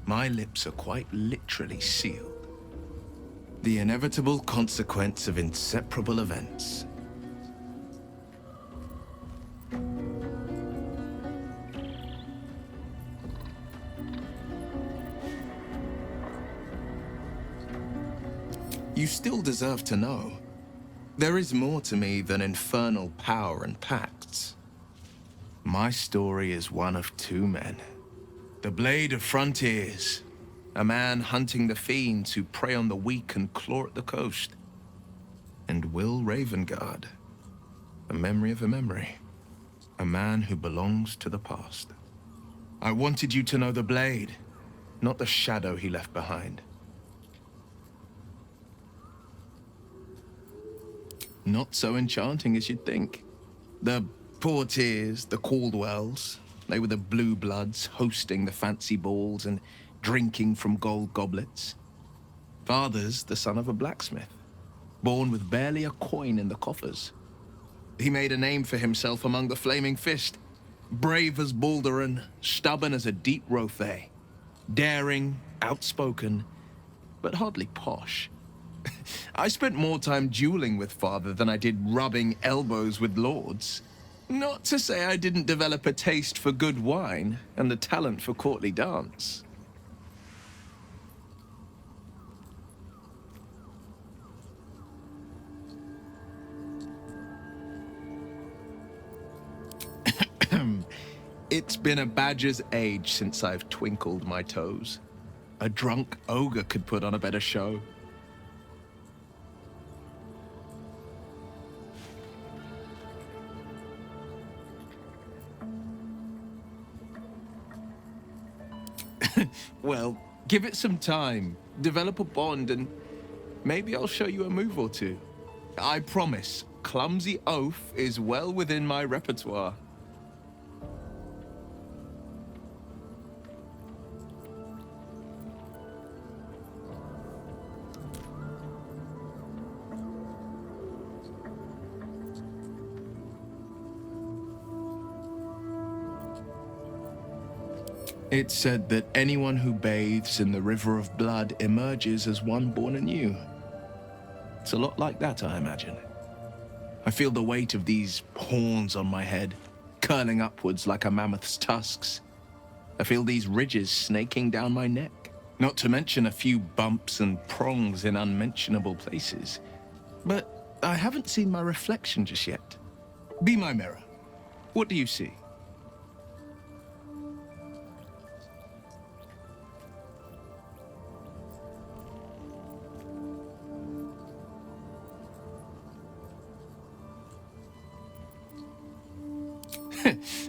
My lips are quite literally sealed. The inevitable consequence of inseparable events. You still deserve to know. There is more to me than infernal power and pacts. My story is one of two men. The Blade of Frontiers, a man hunting the fiends who prey on the weak and claw at the coast. And Wyll Ravengard, a memory of a memory. A man who belongs to the past. I wanted you to know the Blade, not the shadow he left behind. Not so enchanting as you'd think. The Portiers, the Caldwells, they were the blue bloods hosting the fancy balls and drinking from gold goblets. Father's the son of a blacksmith, born with barely a coin in the coffers. He made a name for himself among the Flaming Fist, brave as Baldur, stubborn as a deep Rothay, daring, outspoken, but hardly posh. I spent more time dueling with father than I did rubbing elbows with lords. Not to say I didn't develop a taste for good wine and the talent for courtly dance. It's been a badger's age since I've twinkled my toes. A drunk ogre could put on a better show. Well, give it some time, develop a bond, and maybe I'll show you a move or two. I promise, clumsy oath is well within my repertoire. It's said that anyone who bathes in the river of blood emerges as one born anew. It's a lot like that, I imagine. I feel the weight of these horns on my head, curling upwards like a mammoth's tusks. I feel these ridges snaking down my neck, not to mention a few bumps and prongs in unmentionable places. But I haven't seen my reflection just yet. Be my mirror. What do you see?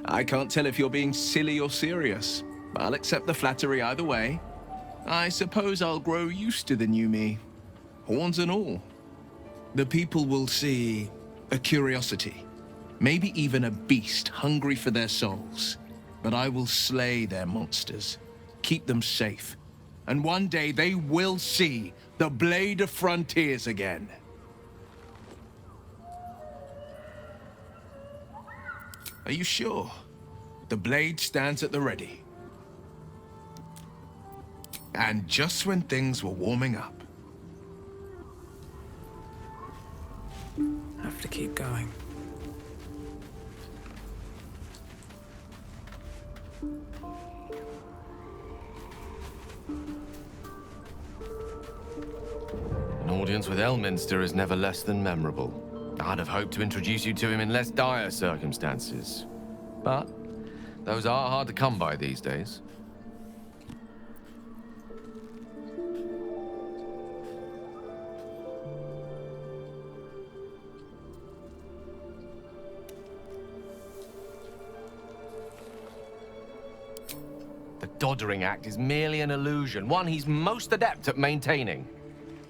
I can't tell if you're being silly or serious. I'll accept the flattery either way. I suppose I'll grow used to the new me, horns and all. The people will see a curiosity, maybe even a beast hungry for their souls. But I will slay their monsters, keep them safe, and one day they will see the Blade of Frontiers again. Are you sure? The blade stands at the ready. And just when things were warming up.
Have to keep going.
An audience with Elminster is never less than memorable. I'd have hoped to introduce you to him in less dire circumstances. But those are hard to come by these days. doddering act is merely an illusion, one he's most adept at maintaining.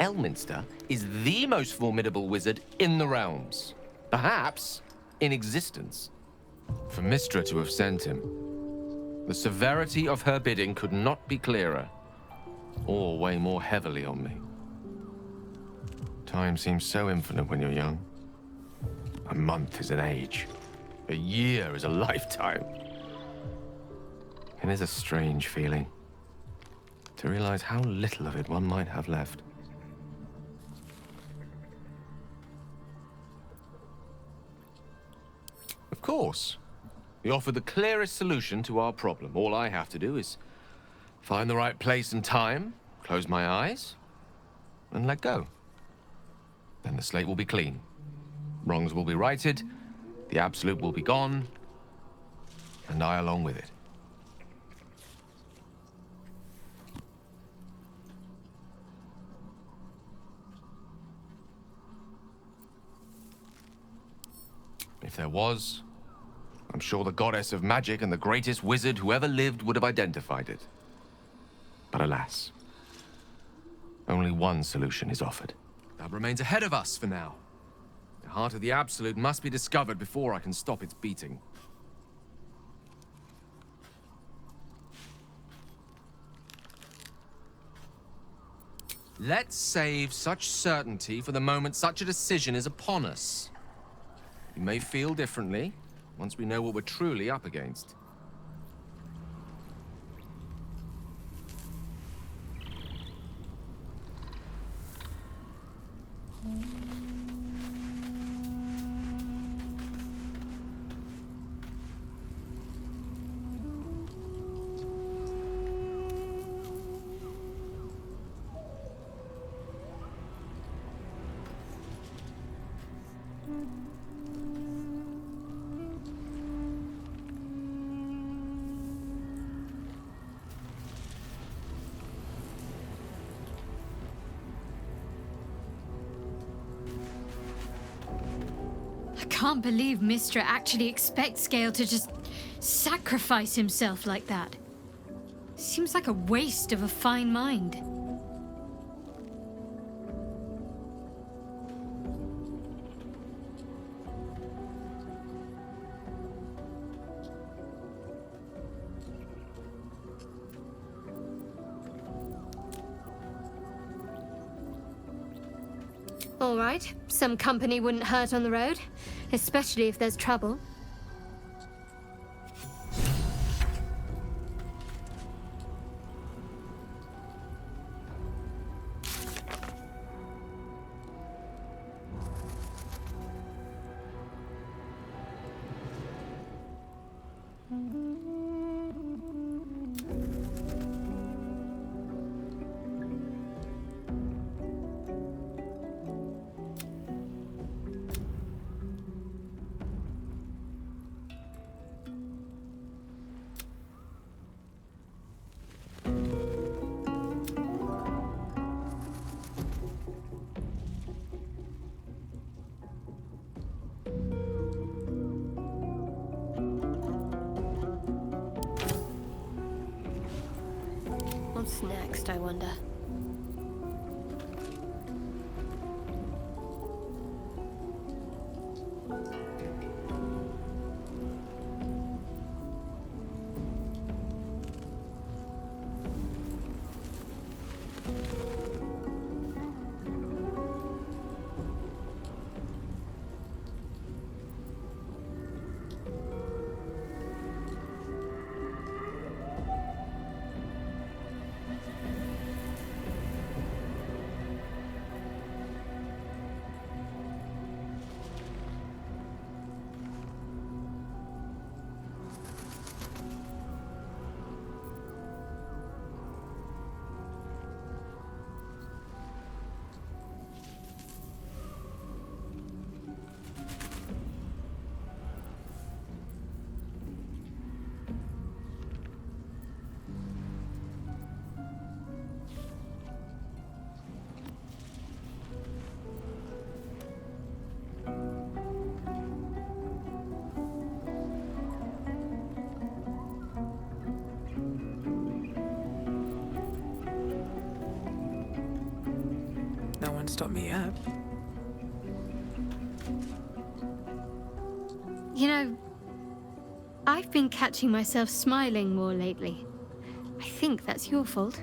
Elminster is the most formidable wizard in the realms. Perhaps in existence. For Mystra to have sent him, the severity of her bidding could not be clearer, or weigh more heavily on me. Time seems so infinite when you're young. A month is an age. A year is a lifetime. It is a strange feeling to realize how little of it one might have left. Of course, you offer the clearest solution to our problem. All I have to do is find the right place and time, close my eyes, and let go. Then the slate will be clean. Wrongs will be righted, the absolute will be gone, and I along with it. If there was, I'm sure the goddess of magic and the greatest wizard who ever lived would have identified it. But alas, only one solution is offered. That remains ahead of us for now. The heart of the Absolute must be discovered before I can stop its beating. Let's save such certainty for the moment such a decision is upon us. You may feel differently once we know what we're truly up against.
I can't believe Mystra actually expects Gale to just sacrifice himself like that. Seems like a waste of a fine mind.
All right, some company wouldn't hurt on the road, especially if there's trouble. What's next, I wonder?
won't stop me yet.
You know, I've been catching myself smiling more lately. I think that's your fault.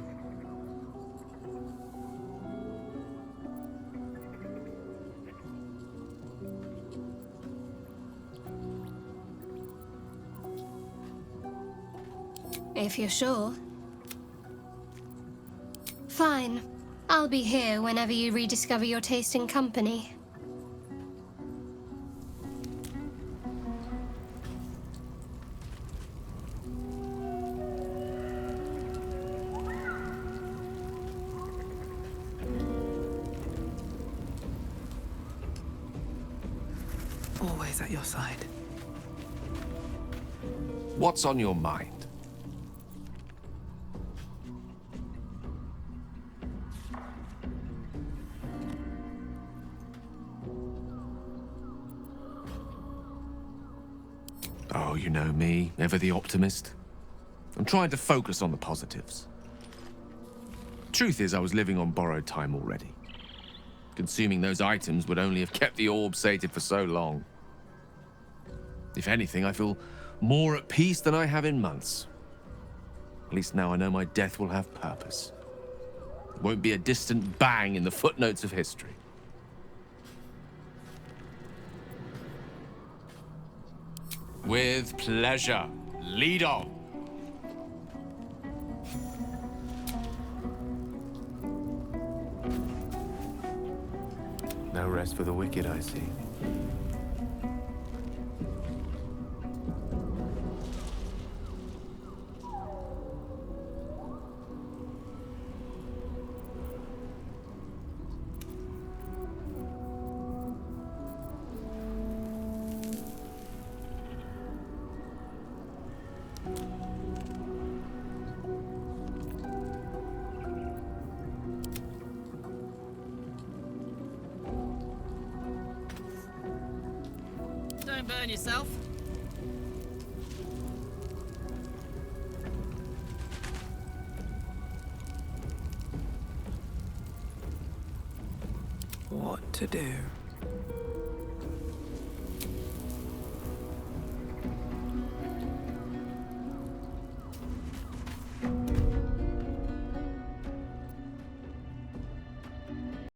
If you're sure. Fine. I'll be here whenever you rediscover your taste in company.
Always at your side.
What's on your mind? Oh, you know me, ever the optimist. I'm trying to focus on the positives. Truth is, I was living on borrowed time already. Consuming those items would only have kept the orb sated for so long. If anything, I feel more at peace than I have in months. At least now I know my death will have purpose. It won't be a distant bang in the footnotes of history.
With pleasure. Lead on.
No rest for the wicked, I see.
Don't burn yourself.
What to do?